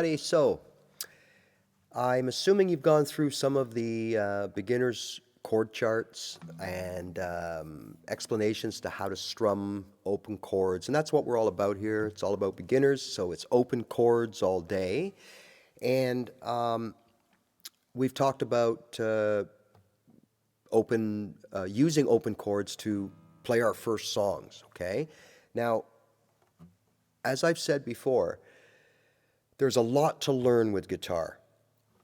So, I'm assuming you've gone through some of the beginner's chord charts and explanations to how to strum open chords. And that's what we're all about here. It's all about beginners, so it's open chords all day. And we've talked about using open chords to play our first songs, okay? Now, as I've said before, there's a lot to learn with guitar,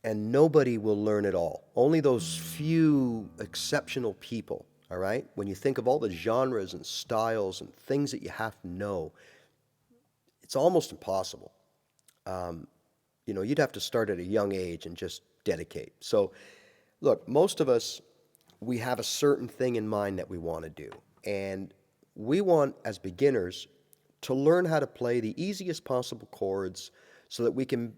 and nobody will learn it all. Only those few exceptional people, all right? When you think of all the genres and styles and things that you have to know, it's almost impossible. You'd have to start at a young age and just dedicate. So, look, most of us, we have a certain thing in mind that we want to do. And we want, as beginners, to learn how to play the easiest possible chords so that we can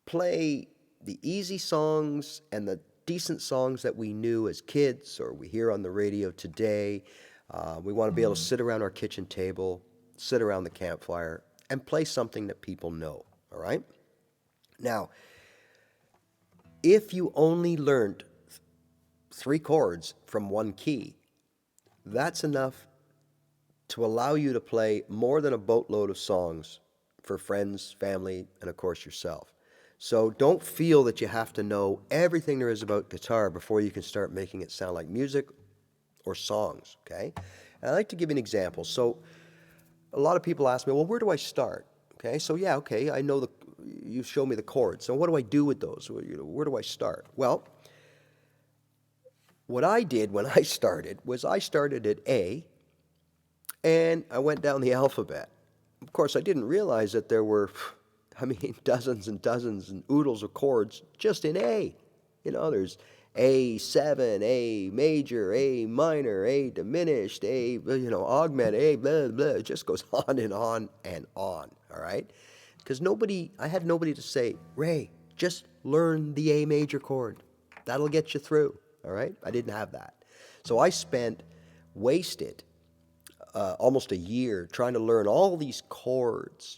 play the easy songs and the decent songs that we knew as kids or we hear on the radio today. We want to be able to sit around our kitchen table, sit around the campfire, and play something that people know, all right? Now, if you only learned three chords from one key, that's enough to allow you to play more than a boatload of songs for friends, family, and of course yourself. So don't feel that you have to know everything there is about guitar before you can start making it sound like music or songs, okay? And I'd like to give you an example. So a lot of people ask me, well, where do I start? Okay, so yeah, okay, I know you show me the chords. So what do I do with those? Where do I start? Well, what I did when I started was I started at A and I went down the alphabet. Of course, I didn't realize that there were, dozens and dozens and oodles of chords just in A. There's A7, A major, A minor, A diminished, A, augment, A blah, blah. It just goes on and on and on, all right? Because I had nobody to say, Ray, just learn the A major chord. That'll get you through, all right? I didn't have that. So I wasted almost a year trying to learn all these chords,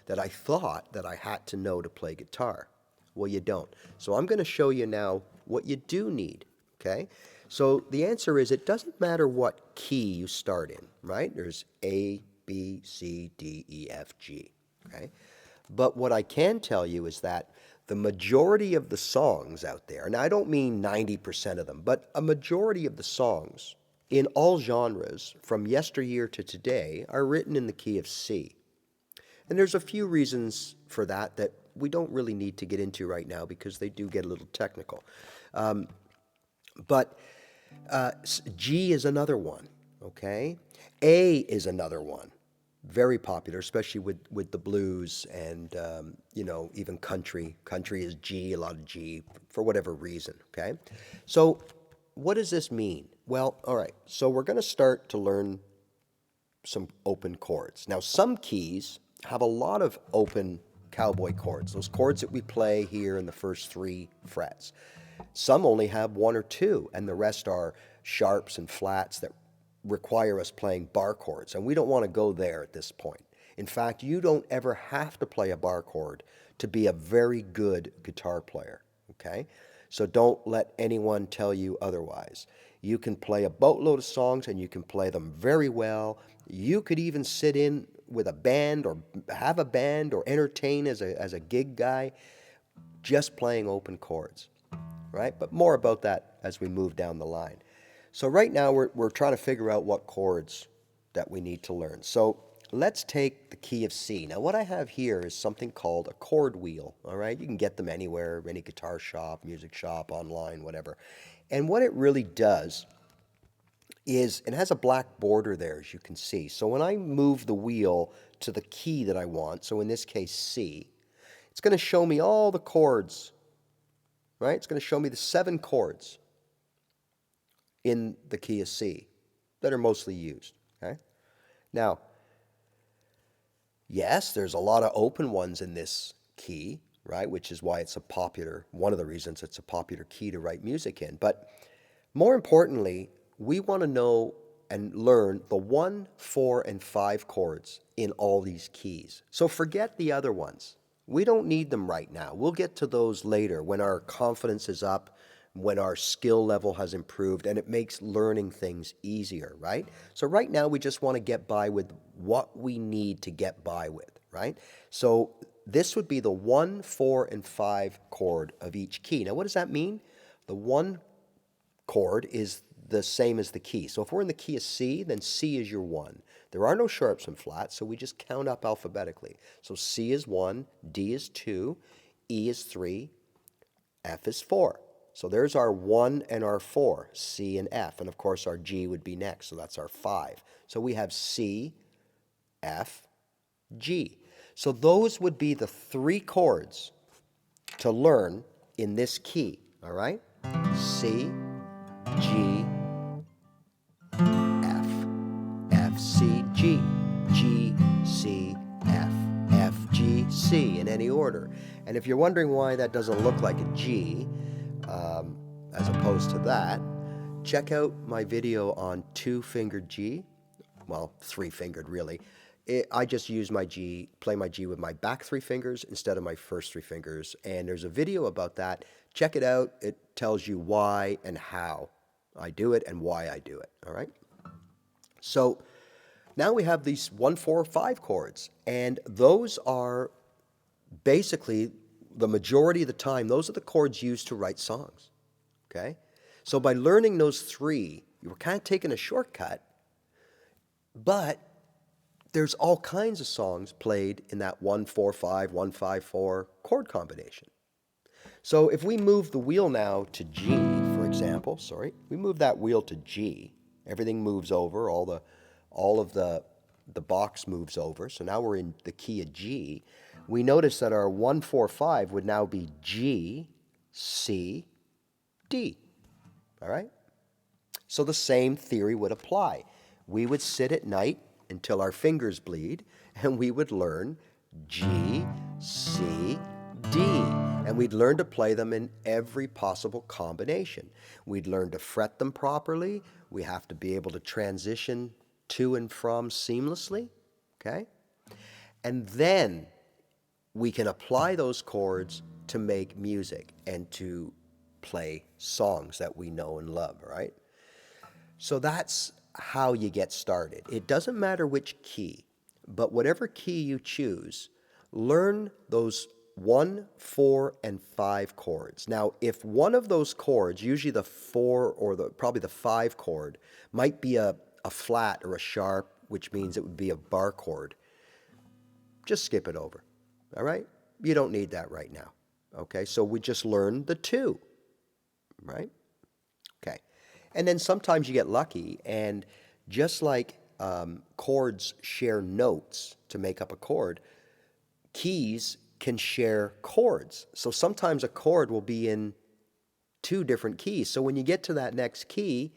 that I thought that I had to know to play guitar. Well, you don't. So I'm going to show you now what you do need, okay? So the answer is it doesn't matter what key you start in, right? There's A, B, C, D, E, F, G, okay? But what I can tell you is that the majority of the songs out there, now I don't mean 90% of them, but a majority of the songs in all genres from yesteryear to today are written in the key of C. And there's a few reasons for that we don't really need to get into right now because they do get a little technical. But G is another one, okay? A is another one. Very popular, especially with the blues and, even country. Country is G, a lot of G, for whatever reason, okay? So what does this mean? Well, all right, so we're going to start to learn some open chords. Now, some keys have a lot of open cowboy chords, those chords that we play here in the first three frets. Some only have one or two, and the rest are sharps and flats that require us playing bar chords, and we don't want to go there at this point. In fact, you don't ever have to play a bar chord to be a very good guitar player, okay? So don't let anyone tell you otherwise. You can play a boatload of songs and you can play them very well. You could even sit in with a band or have a band or entertain as a gig guy just playing open chords, right? But more about that as we move down the line. So right now we're trying to figure out what chords that we need to learn. So let's take the key of C. Now what I have here is something called a chord wheel, all right? You can get them anywhere, any guitar shop, music shop, online, whatever. And what it really does is it has a black border there, as you can see. So when I move the wheel to the key that I want, so in this case C, it's going to show me all the chords, right? It's going to show me the 7 chords in the key of C that are mostly used, okay? Now, yes, there's a lot of open ones in this key, right? Which is why it's one of the reasons it's a popular key to write music in. But more importantly, we want to know and learn the 1, 4, and 5 chords in all these keys. So forget the other ones, We don't need them right now. We'll get to those later when our confidence is up, when our skill level has improved, and it makes learning things easier, right? So right now we just want to get by with what we need to get by with, right? So this would be the 1, 4, and 5 chord of each key. Now what does that mean? The 1 chord is the same as the key. So if we're in the key of C, then C is your 1. There are no sharps and flats, so we just count up alphabetically. So C is 1, D is 2, E is 3, F is 4. So there's our 1 and our 4, C and F. And of course our G would be next, so that's our 5. So we have C, F, G. So those would be the 3 chords to learn in this key, all right? C, G, F, F, C, G, G, C, F, F, G, C, in any order. And if you're wondering why that doesn't look like a G, as opposed to that, check out my video on 2-fingered G, well, 3-fingered really. I just use my G, play my G with my back 3 fingers instead of my first 3 fingers, and there's a video about that. Check it out. It tells you why and how I do it and why I do it, all right? So now we have these 1, 4, 5 chords, and those are basically the majority of the time, those are the chords used to write songs, okay? So by learning those 3, you were kind of taking a shortcut, but there's all kinds of songs played in that 1, 4, 5, 1, 5, 4 chord combination. So if we move the wheel now to G, for example, we move that wheel to G, everything moves over, all of the box moves over, so now we're in the key of G. We notice that our 1, 4, 5 would now be G, C, D, all right? So the same theory would apply. We would sit at night until our fingers bleed, and we would learn G, C, D. And we'd learn to play them in every possible combination. We'd learn to fret them properly. We have to be able to transition to and from seamlessly, okay? And then we can apply those chords to make music and to play songs that we know and love, right? So that's how you get started. It doesn't matter which key, but whatever key you choose, learn those 1, 4, and 5 chords. Now, if one of those chords, usually the 4 or probably the 5 chord, might be a flat or a sharp, which means it would be a bar chord, just skip it over, all right? You don't need that right now, okay? So we just learn the 2, right? Okay. And then sometimes you get lucky, and just like chords share notes to make up a chord, keys can share chords. So sometimes a chord will be in 2 different keys. So when you get to that next key,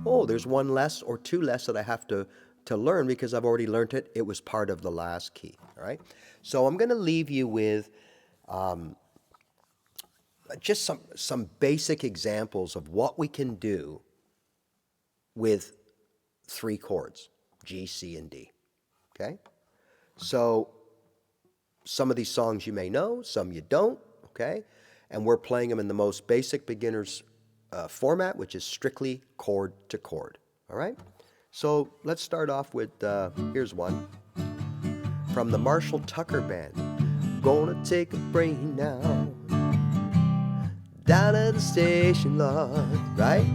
oh, there's 1 less or 2 less that I have to learn because I've already learned it. It was part of the last key, all right? So I'm going to leave you with just some basic examples of what we can do with 3 chords, G, C, and D, okay? So some of these songs you may know, some you don't, okay? And we're playing them in the most basic beginner's format, which is strictly chord to chord, all right? So let's start off with, here's one from the Marshall Tucker Band. Gonna take a break now, down at the station lot, right?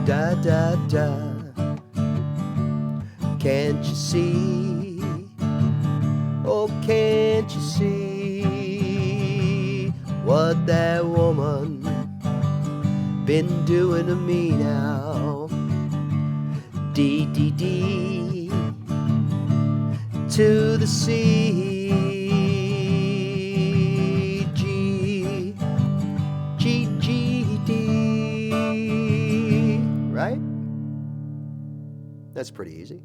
Da, da, da. Can't you see? Oh, can't you see what that woman been doing to me now? D, D, D, to the C, G, G, G, D, right? That's pretty easy.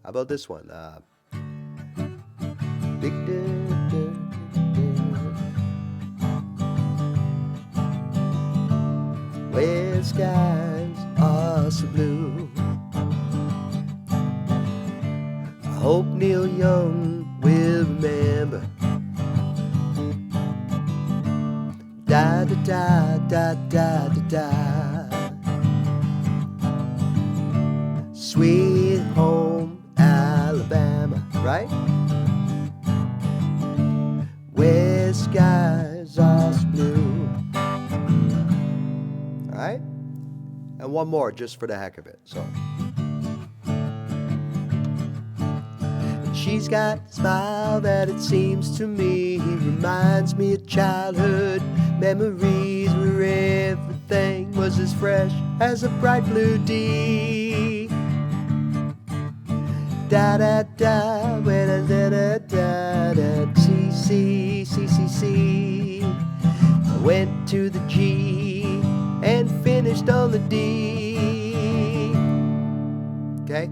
How about this one? Big where skies are so blue. I hope Neil Young will remember Da da da da da da da. Sweet home Alabama, right? Where skies are blue. All right? And one more just for the heck of it. So. She's got a smile that it seems to me reminds me of childhood memories where everything was as fresh as a bright blue day. Da da da, da da da da da, C C C C C. I went to the G and finished on the D. Okay?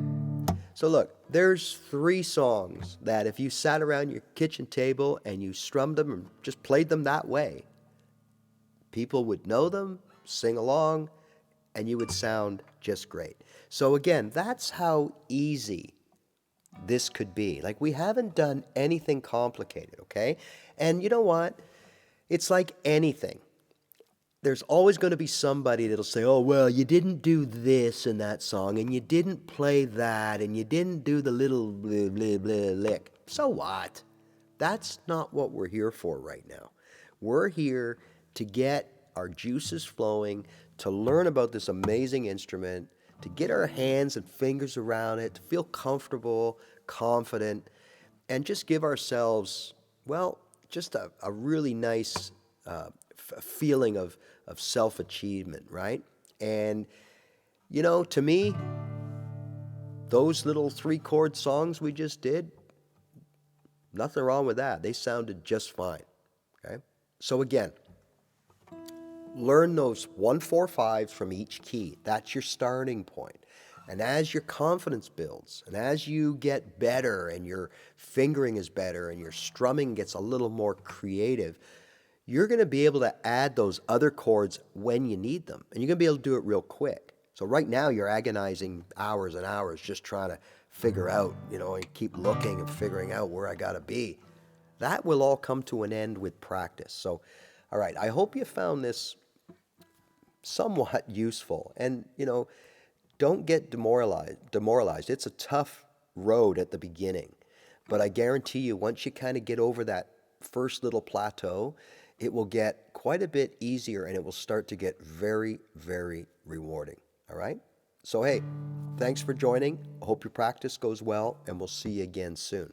So look, there's 3 songs that if you sat around your kitchen table and you strummed them and just played them that way, people would know them, sing along, and you would sound just great. So again, that's how easy this could be. Like, we haven't done anything complicated, okay? And you know what? It's like anything. There's always going to be somebody that'll say, oh, well, you didn't do this in that song, and you didn't play that, and you didn't do the little blah, blah, blah lick. So what? That's not what we're here for right now. We're here to get our juices flowing, to learn about this amazing instrument, to get our hands and fingers around it, to feel comfortable, confident, and just give ourselves, well, just a really nice feeling of self-achievement, right? And, you know, to me, those little 3-chord songs we just did, nothing wrong with that. They sounded just fine, okay? So again, learn those 1, 4, 5s from each key. That's your starting point. And as your confidence builds, and as you get better, and your fingering is better, and your strumming gets a little more creative, you're going to be able to add those other chords when you need them. And you're going to be able to do it real quick. So right now you're agonizing hours and hours just trying to figure out, you know, and keep looking and figuring out where I got to be. That will all come to an end with practice. So, all right, I hope you found this somewhat useful. And, you know, don't get demoralized. It's a tough road at the beginning. But I guarantee you, once you kind of get over that first little plateau, it will get quite a bit easier, and it will start to get very, very rewarding. All right? So, hey, thanks for joining. I hope your practice goes well, and we'll see you again soon.